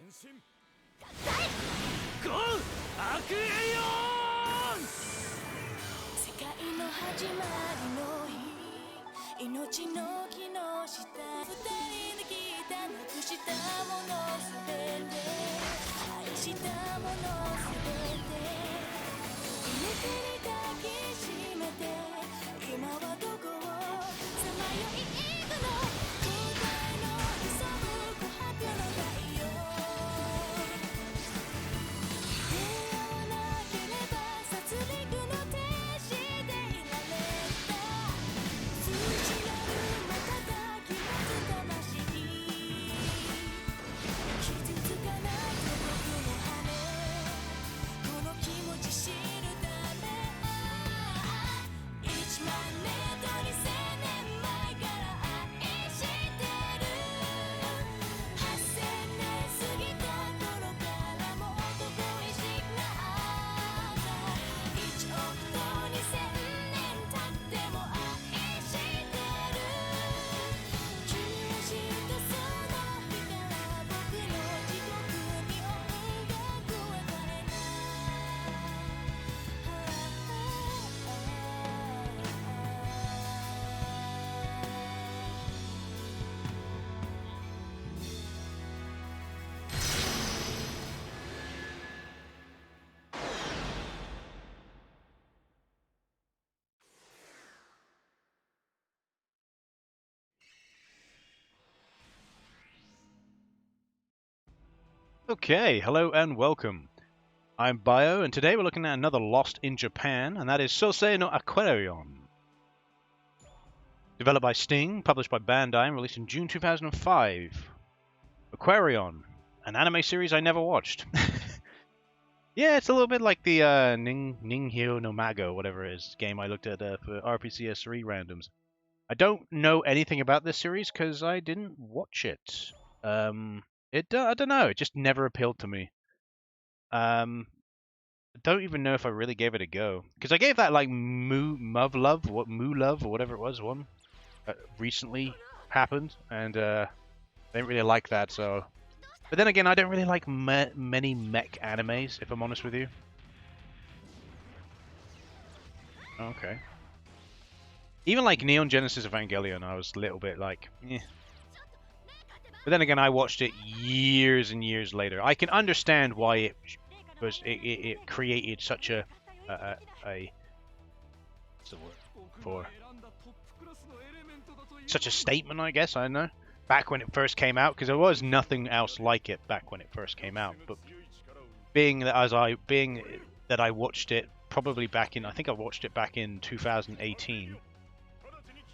ゴーアクエリオン。世界の始まりの日、命の木の下、二人で来たなくしたものすべて、愛したものすべて、夢手に抱きしめて、今はどこをさまよい行くの。答えの急ぐ発表の太陽、出会わなければ殺戮の天使でいられた。通じらる瞬き持つ魂、傷つかない孤独の羽、この気持ち知るため、1万年と2000年前から愛してる。8000年過ぎた頃からもっと恋しくなった。1億と2000年経っても愛してる。君を知ったその日から僕の地獄に音楽は枯れない。Okay, hello and welcome. I'm Bio, and today we're looking at another Lost in Japan, and that is sousei-aquarion. Developed by Sting, published by Bandai, and released in June 2005. Aquarion, an anime series I never watched. Yeah, it's a little bit like the Ningyo no Mago, whatever it is, game I looked at for RPCS3 randoms. I don't know anything about this series because I didn't watch it. I don't know, it just never appealed to me. I don't even know if I really gave it a go, because I gave that like Moo Love, or whatever it was, one that recently happened, and I didn't really like that. So, but then again, I don't really like many mech animes, if I'm honest with you. Okay. Even like Neon Genesis Evangelion, I was a little bit like, eh. But then again, I watched it years and years later. I can understand why it created such a what's the word for such a statement, I guess. I don't know. Back when it first came out, because there was nothing else like it back when it first came out. But being that I watched it probably back in, I think I watched it back in 2018.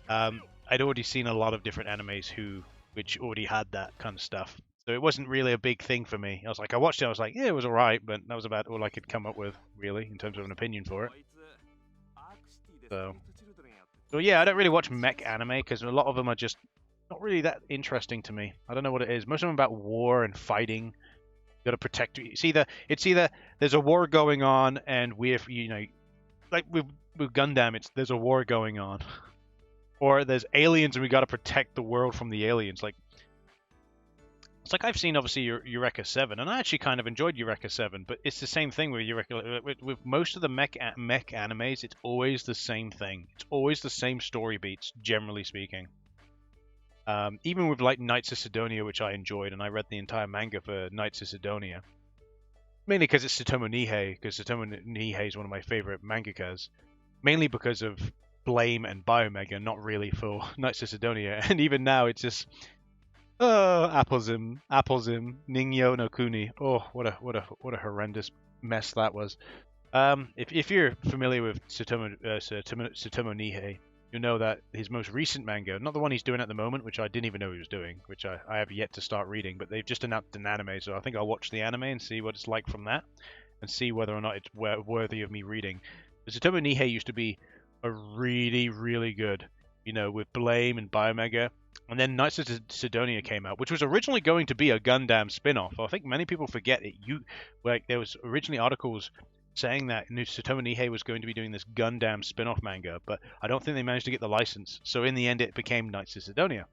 I'd already seen a lot of different animes which already had that kind of stuff. So it wasn't really a big thing for me. I was like, I watched it, I was like, yeah, it was alright, but that was about all I could come up with, really, in terms of an opinion for it. So yeah, I don't really watch mech anime, because a lot of them are just not really that interesting to me. I don't know what it is. Most of them are about war and fighting. You gotta protect... It's either there's a war going on, and like with Gundam, there's a war going on. Or there's aliens and we gotta protect the world from the aliens. It's like I've seen obviously Eureka 7, and I actually kind of enjoyed Eureka 7, but it's the same thing with Eureka. With most of the mech animes, it's always the same thing. It's always the same story beats, generally speaking. Even with like Knights of Sidonia, which I enjoyed, and I read the entire manga for Knights of Sidonia. Mainly because it's Tsutomu Nihei, because Tsutomu Nihei is one of my favorite mangakas. Mainly because of Blame and Biomega, not really for Knights of Sidonia. And even now, it's just Applezim, Ningyo no Kuni. Oh, what a horrendous mess that was. If you're familiar with Tsutomu Nihei, you know that his most recent manga, not the one he's doing at the moment, which I didn't even know he was doing, which I have yet to start reading, but they've just announced an anime, so I think I'll watch the anime and see what it's like from that, and see whether or not it's worthy of me reading. The Tsutomu Nihei used to be a really, really good, with Blame and Biomega. And then Knights of Sidonia came out, which was originally going to be a Gundam spin-off. I think many people forget it. There was originally articles saying that Tsutomu Nihei was going to be doing this Gundam spin-off manga, but I don't think they managed to get the license. So in the end, it became Knights of Sidonia,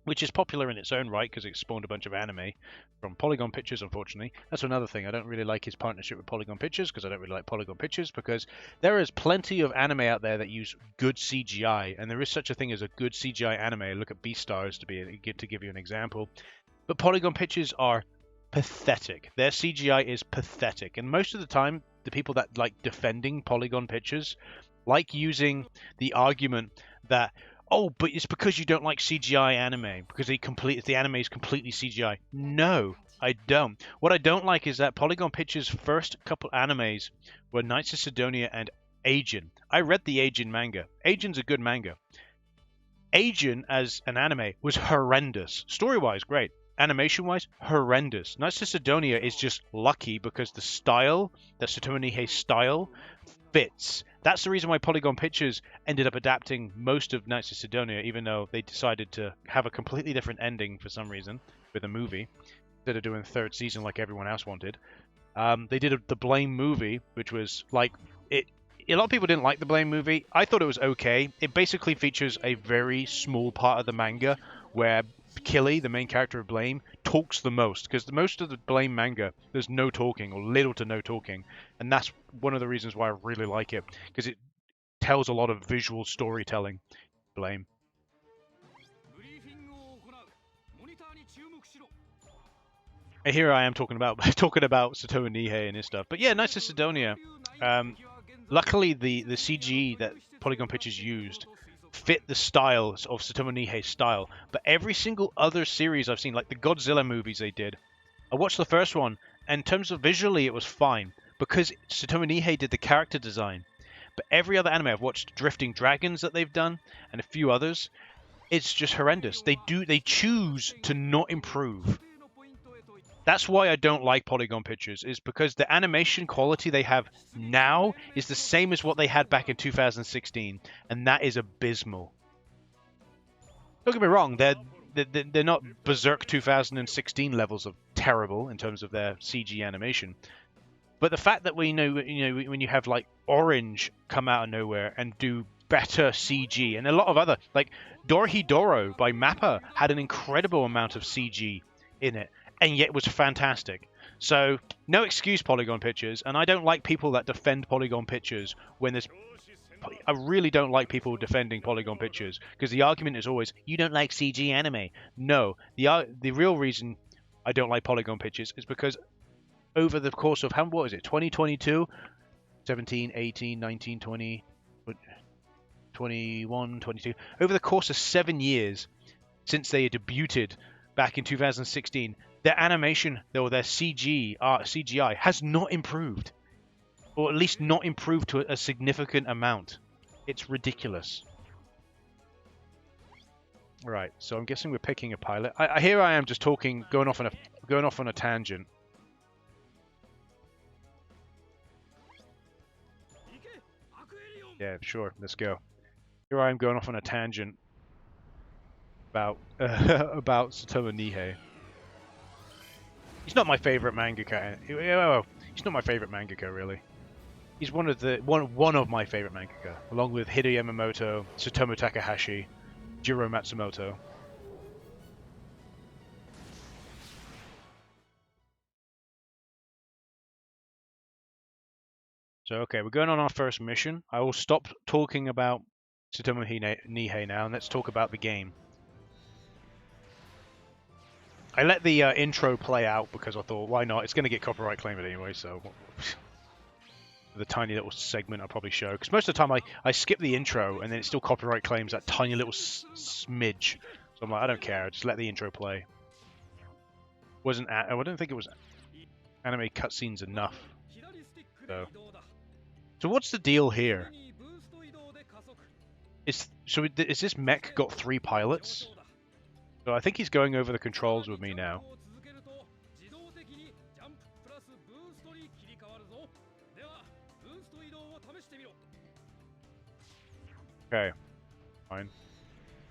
which is popular in its own right because it spawned a bunch of anime from Polygon Pictures, unfortunately. That's another thing. I don't really like his partnership with Polygon Pictures because I don't really like Polygon Pictures because there is plenty of anime out there that use good CGI, and there is such a thing as a good CGI anime. Look at Beastars to give you an example. But Polygon Pictures are pathetic. Their CGI is pathetic, and most of the time, the people that like defending Polygon Pictures like using the argument that, oh, but it's because you don't like CGI anime, because the anime is completely CGI. No, I don't. What I don't like is that Polygon Pictures' first couple animes were Knights of Sidonia and Agin. I read the Agin manga. Agin's a good manga. Agin as an anime was horrendous. Story-wise, great. Animation-wise, horrendous. Knights of Sidonia is just lucky because the style, the Satomu Nihei style, fits. That's the reason why Polygon Pictures ended up adapting most of Knights of Sidonia, even though they decided to have a completely different ending for some reason with a movie instead of doing the third season like everyone else wanted. They did the Blame movie, which was like it. A lot of people didn't like the Blame movie. I thought it was okay. It basically features a very small part of the manga where Killy, the main character of Blame, talks the most, because most of the Blame manga, there's no talking, or little to no talking, and that's one of the reasons why I really like it, because it tells a lot of visual storytelling. Blame. And here I am talking about Satomu Nihei and his stuff, but yeah, Knights of Sidonia. Luckily, the CG that Polygon Pictures used fit the styles of Satomu Nihei's style, but every single other series I've seen, like the Godzilla movies they did, I watched the first one, and in terms of visually it was fine, because Satomu Nihei did the character design. But every other anime I've watched, Drifting Dragons that they've done, and a few others, it's just horrendous. They choose to not improve. That's why I don't like Polygon Pictures, is because the animation quality they have now is the same as what they had back in 2016, and that is abysmal. Don't get me wrong, they're not Berserk 2016 levels of terrible in terms of their CG animation, but the fact that when you have like Orange come out of nowhere and do better CG, and a lot of other, like Dorohedoro by Mappa had an incredible amount of CG in it, and yet was fantastic. So, no excuse, Polygon Pictures, and I don't like people that defend Polygon Pictures when there's... I really don't like people defending Polygon Pictures, because the argument is always, you don't like CG anime. No, the real reason I don't like Polygon Pictures is because over the course of, 2022? 17, 18, 19, 20, 21, 22. Over the course of 7 years since they debuted back in 2016, their animation, or their CGI, has not improved. Or at least not improved to a significant amount. It's ridiculous. Right, so I'm guessing we're picking a pilot. Here I am just talking, going off on a tangent. Yeah, sure, let's go. Here I am going off on a tangent about Satomu Nihei. He's not my favorite mangaka. He's not my favorite mangaka, really. He's one of my favorite mangaka, along with Hideo Yamamoto, Tsutomu Takahashi, Jiro Matsumoto. So, okay, we're going on our first mission. I will stop talking about Satomu Nihei now, and let's talk about the game. I let the intro play out because I thought, why not? It's going to get copyright claimed anyway, so... the tiny little segment I'll probably show. Because most of the time I skip the intro, and then it still copyright claims that tiny little smidge. So I'm like, I don't care, just let the intro play. I don't think it was anime cutscenes enough. So what's the deal here? Is this mech got 3 pilots? So I think he's going over the controls with me now. Okay, fine.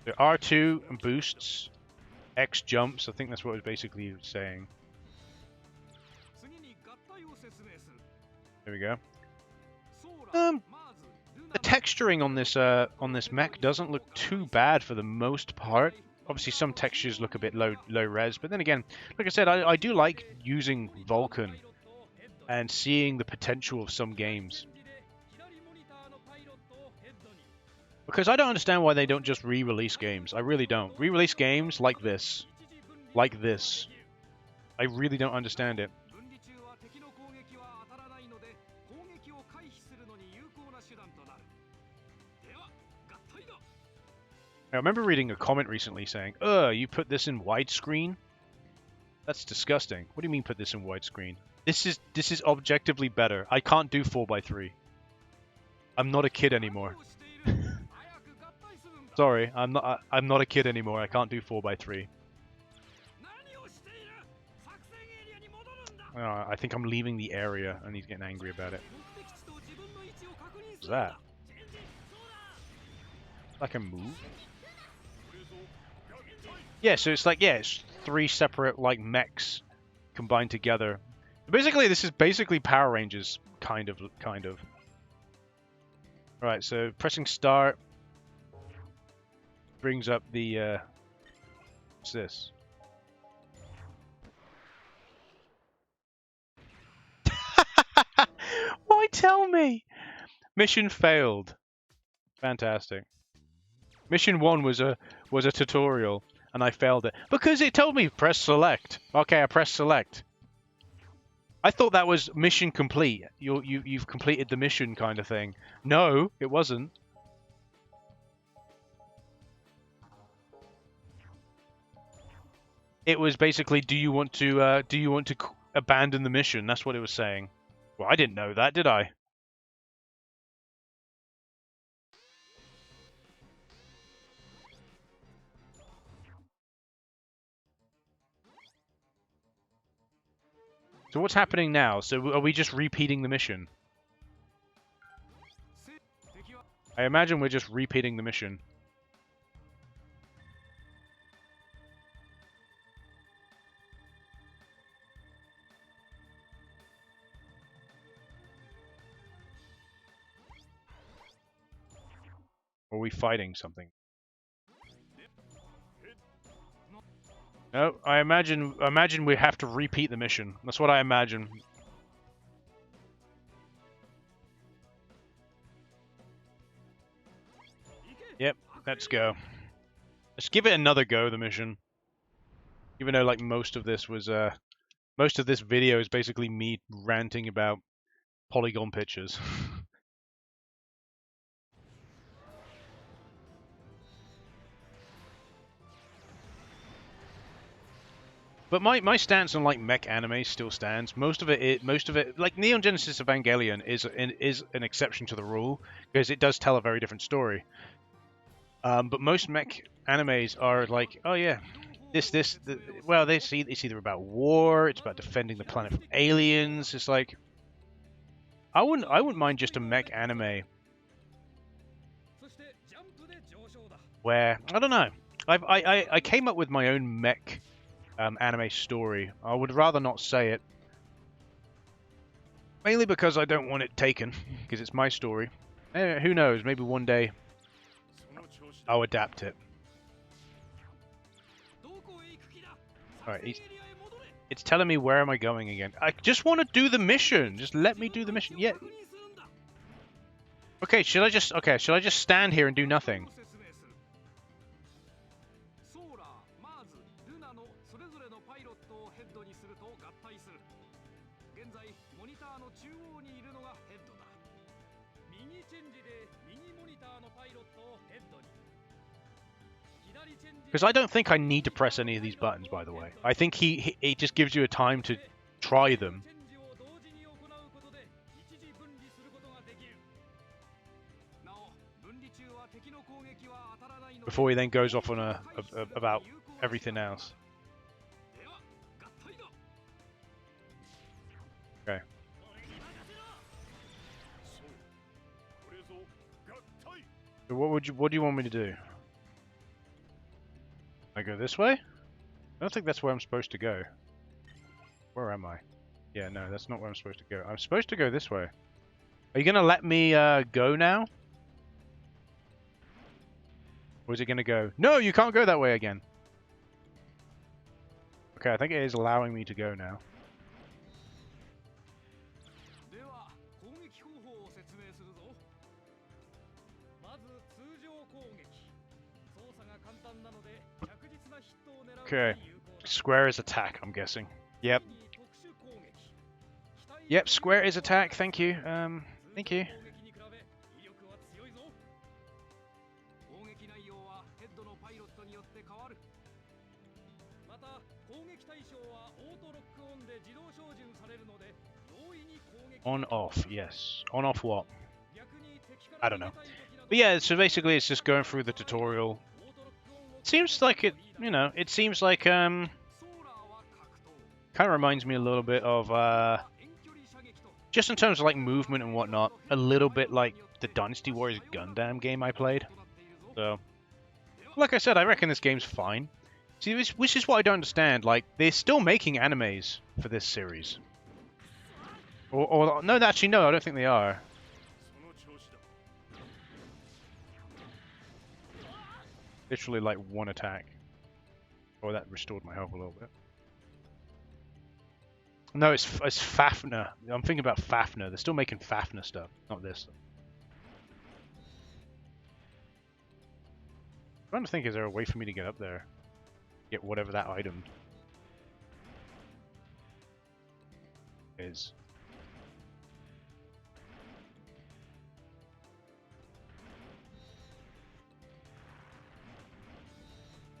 So R2 and boosts, X jumps. I think that's what it was basically saying. There we go. The texturing on this mech doesn't look too bad for the most part. obviously some textures look a bit low res, but then again, like I said, I do like using Vulkan and seeing the potential of some games. Because I don't understand why they don't just re-release games. I really don't. Re-release games like this. Like this. I really don't understand it. I remember reading a comment recently saying, "Ugh, you put this in widescreen? That's disgusting. What do you mean put this in widescreen? This is objectively better. I can't do 4:3. I'm not a kid anymore." Sorry, I'm not a kid anymore. I can't do 4:3. I think I'm leaving the area and he's getting angry about it. What's that? I can move? Yeah, so it's like, yeah, it's 3 separate, like, mechs combined together. Basically, this is basically Power Rangers, kind of. Right, so pressing start brings up the, what's this? Why tell me? Mission failed. Fantastic. Mission 1 was a tutorial, and I failed it because it told me press select. Okay, I pressed select. I thought that was mission complete. You've completed the mission kind of thing. No, it wasn't. It was basically, do you want to abandon the mission? That's what it was saying. Well, I didn't know that, did I? So what's happening now? So are we just repeating the mission? I imagine we're just repeating the mission. Or are we fighting something? No, I imagine we have to repeat the mission. That's what I imagine. Yep, let's go. Let's give it another go, the mission. Even though, like, most of this video is basically me ranting about polygon pictures. But my stance on, like, mech anime still stands. Most of it, like Neon Genesis Evangelion is an exception to the rule because it does tell a very different story. But most mech animes are like, oh yeah, well, it's either about war, it's about defending the planet from aliens. It's like, I wouldn't mind just a mech anime where, I don't know, I came up with my own mech anime story. I would rather not say it, mainly because I don't want it taken, because it's my story. Who knows, maybe one day I'll adapt it. Alright, it's telling me where am I going again. I just want to do the mission. Just let me do the mission. Yeah. Okay, should I just stand here and do nothing? Because I don't think I need to press any of these buttons, by the way. I think he just gives you a time to try them. Before he then goes off on about everything else. Okay. So what do you want me to do? I go this way? I don't think that's where I'm supposed to go. Where am I? Yeah, no, that's not where I'm supposed to go. I'm supposed to go this way. Are you going to let me go now? Or is it going to go, no, you can't go that way again? Okay, I think it is allowing me to go now. では攻撃方法を説明するぞ。まず通常攻撃。操作が簡単なので確実なヒットを狙うの Okay. が有効だ。 Square is attack, I'm guessing. Yep. 次に特殊攻撃。 Yep, square is attack, thank you. Thank you. 攻撃に比べ威力は強いぞ。攻撃内容はヘッドのパイロットによって変わる。また攻撃対象はオートロックオンで自動照準されるので容易に攻撃 On off, yes. On off what? 逆に敵から I don't know. 逃げたい時など But yeah, so basically it's just going through the tutorial. オートロックオンを Seems like it, you know, it seems like, ソーラーは格闘 kind of reminds me a little bit of, 遠距離射撃と just in terms of like movement and whatnot, a little bit like the Dynasty Warriors Gundam game I played. So, like I said, I reckon this game's fine. See, which is what I don't understand. Like, they're still making animes for this series. Or no, actually, no, I don't think they are. その調子だ Literally, like, one attack. Oh, that restored my health a little bit. No, it's Fafnir. I'm thinking about Fafnir. They're still making Fafnir stuff, not this. I'm trying to think, is there a way for me to get up there? Get whatever that item is.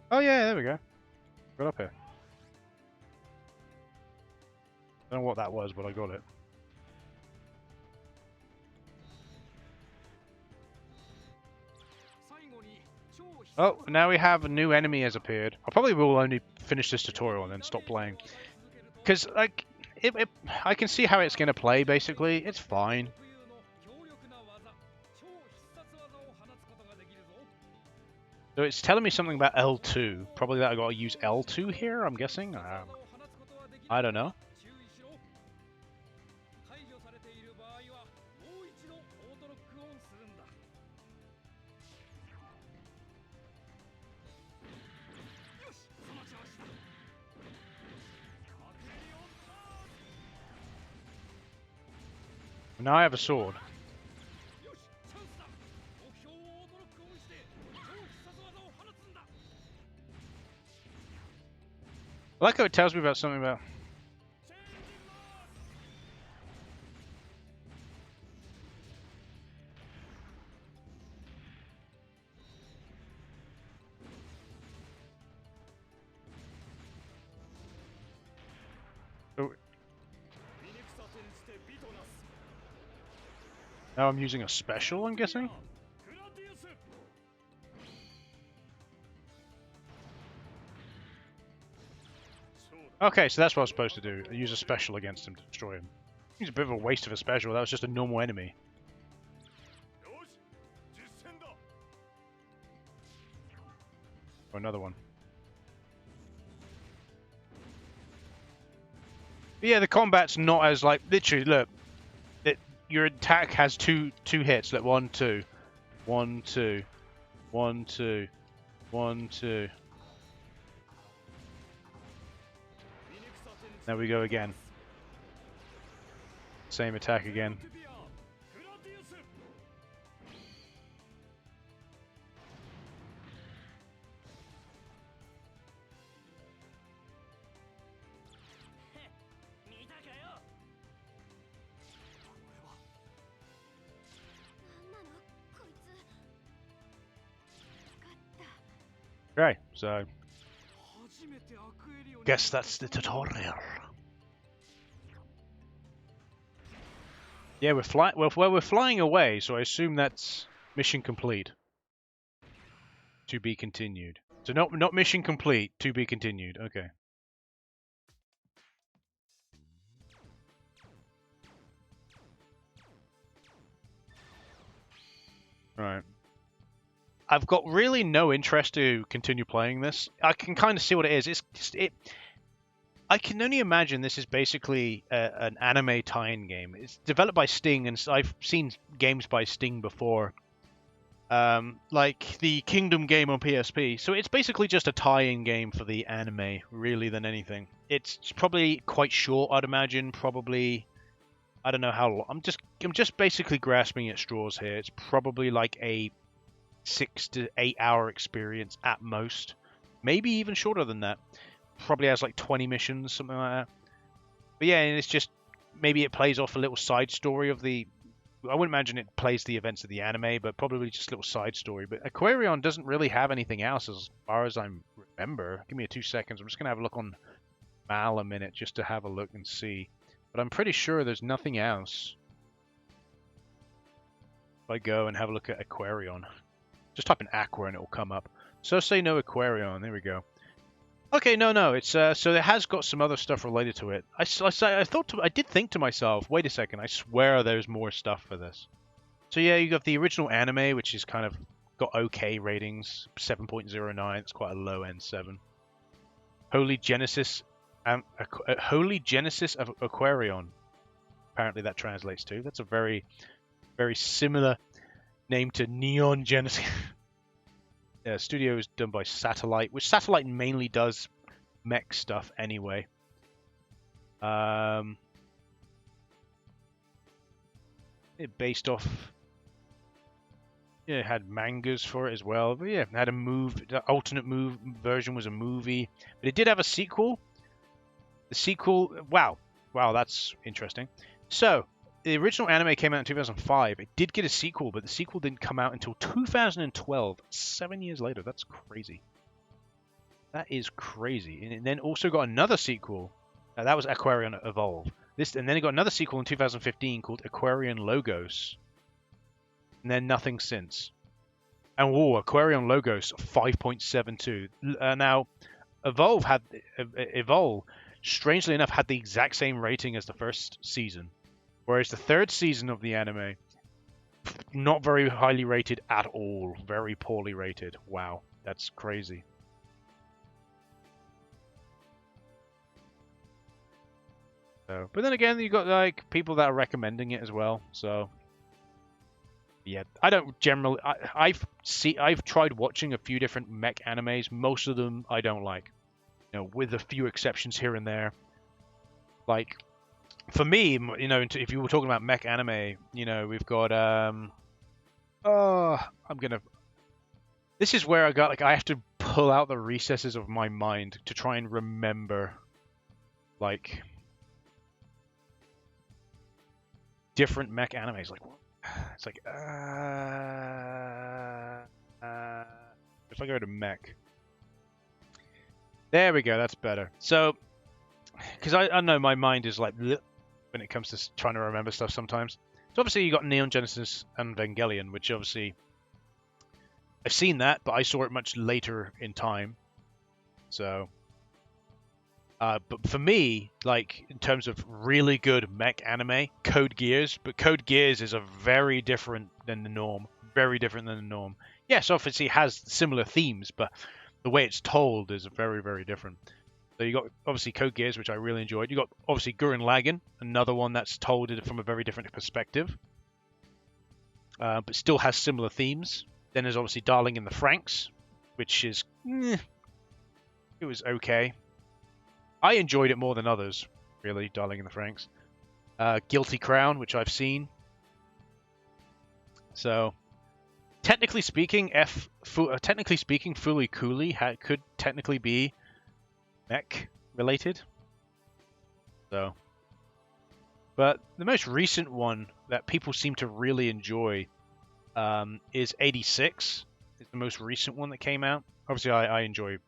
Oh yeah, there we go. Got up here. Don't know what that was, but I got it. Oh, now we have a new enemy has appeared. I probably will only finish this tutorial and then stop playing. Because, like, I can see how it's going to play, basically. It's fine. So it's telling me something about L2. Probably that I got to use L2 here, I'm guessing. I don't know. Now I have a sword. I like how it tells me about something about... Oh. Now I'm using a special, I'm guessing? Okay, so that's what I was supposed to do. Use a special against him to destroy him. It's a bit of a waste of a special. That was just a normal enemy. Oh, another one. But yeah, the combat's not as, like, literally, look. Your attack has two hits. Like 1, 2. 1, 2. 1, 2. 1, 2. There we go again. Same attack again. Right, so guess that's the tutorial. Yeah, we're flying. Well, we're flying away, so I assume that's mission complete. To be continued. So not mission complete. To be continued. Okay. Right. I've got really no interest to continue playing this. I can kind of see what it is. It's just, I can only imagine this is basically an anime tie-in game. It's developed by Sting, and I've seen games by Sting before. like the Kingdom game on PSP. So it's basically just a tie-in game for the anime, really, than anything. It's probably quite short, I'd imagine. Probably, I don't know how long. I'm just basically grasping at straws here. It's probably like a 6 to 8 hour experience at most, maybe even shorter than that. Probably has like 20 missions, something like that. But yeah, and it's just maybe it plays off a little side story of the. I wouldn't imagine it plays the events of the anime, but probably just a little side story. But Aquarion doesn't really have anything else as far as I remember. Give me 2 seconds. I'm just gonna have a look on Mal a minute just to have a look and see. But I'm pretty sure there's nothing else. If I go and have a look at Aquarion, just type in Aqua and it will come up. Sousei no Aquarion. There we go. Okay, no, it's so it has got some other stuff related to it. I did think to myself, wait a second, I swear there's more stuff for this. So yeah, you got the original anime, which is kind of got okay ratings, 7.09. It's quite a low end 7. Holy Genesis of Aquarion. Apparently that translates to. That's a very, very similar name to Neon Genesis. Studio is done by Satellite, which Satellite mainly does mech stuff anyway. It based off. Yeah, it had mangas for it as well. But yeah, it had a the alternate move version was a movie, but it did have a sequel. The sequel, wow, that's interesting. So the original anime came out in 2005. It did get a sequel, but the sequel didn't come out until 2012, 7 years later. That's crazy. That is crazy. And it then also got another sequel. That was Aquarion Evolve. And then it got another sequel in 2015 called Aquarion Logos. And then nothing since. And Aquarion Logos 5.72. Now, Evolve, strangely enough, had the exact same rating as the first season. Whereas the third season of the anime, not very highly rated at all. Very poorly rated. Wow, that's crazy. So, but then again, you got like people that are recommending it as well. So, yeah, I don't generally. I've tried watching a few different mech animes. Most of them I don't like. You know, with a few exceptions here and there. Like. For me, you know, if you were talking about mech anime, you know, we've got this is where I have to pull out the recesses of my mind to try and remember, like, different mech animes. Like, it's like, if I go to mech, there we go. That's better. So, because I know my mind is like. When it comes to trying to remember stuff sometimes. So obviously you got Neon Genesis and Evangelion, which obviously I've seen that, but I saw it much later in time. So, but for me, like in terms of really good mech anime, Code Geass, but Code Geass is very different than the norm. Very different than the norm. Yes, obviously it has similar themes, but the way it's told is very, very different. So you got obviously Code Geass, which I really enjoyed. You got obviously Gurren Lagann, another one that's told it from a very different perspective, but still has similar themes. Then there's obviously Darling in the Franxx, which is it was okay. I enjoyed it more than others, really. Darling in the Franxx, Guilty Crown, which I've seen. So technically speaking, Fooly Cooly could technically be mech related. So, but the most recent one that people seem to really enjoy is 86. It's the most recent one that came out. Obviously, I enjoyed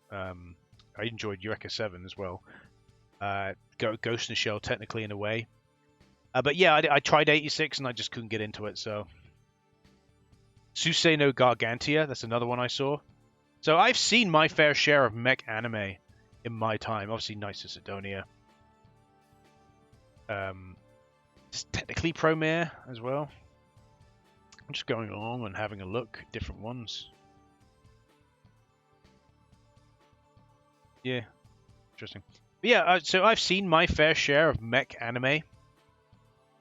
Eureka 7 as well. Ghost in the Shell technically in a way. But yeah, I tried 86 and I just couldn't get into it. So, Sousei no Gargantia, that's another one I saw. So I've seen my fair share of mech anime in my time. Obviously, Knights of Sidonia. It's technically Promare as well. I'm just going along and having a look at different ones. Yeah, interesting. But yeah, so I've seen my fair share of mech anime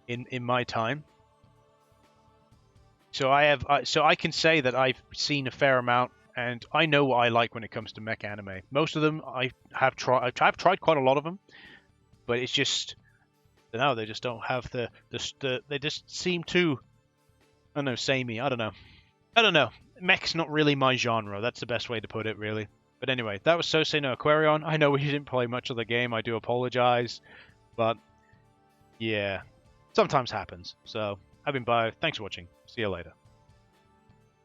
in my time. So I can say that I've seen a fair amount, and I know what I like when it comes to mech anime. Most of them I've tried quite a lot of them, but it's just, I don't know, they just don't have the they just seem too, I don't know, samey. I don't know. Mech's not really my genre. That's the best way to put it, really. But anyway, that was Sousei no Aquarion. I know we didn't play much of the game. I do apologize, but yeah, sometimes happens. So I've been Bio. Thanks for watching. See you later.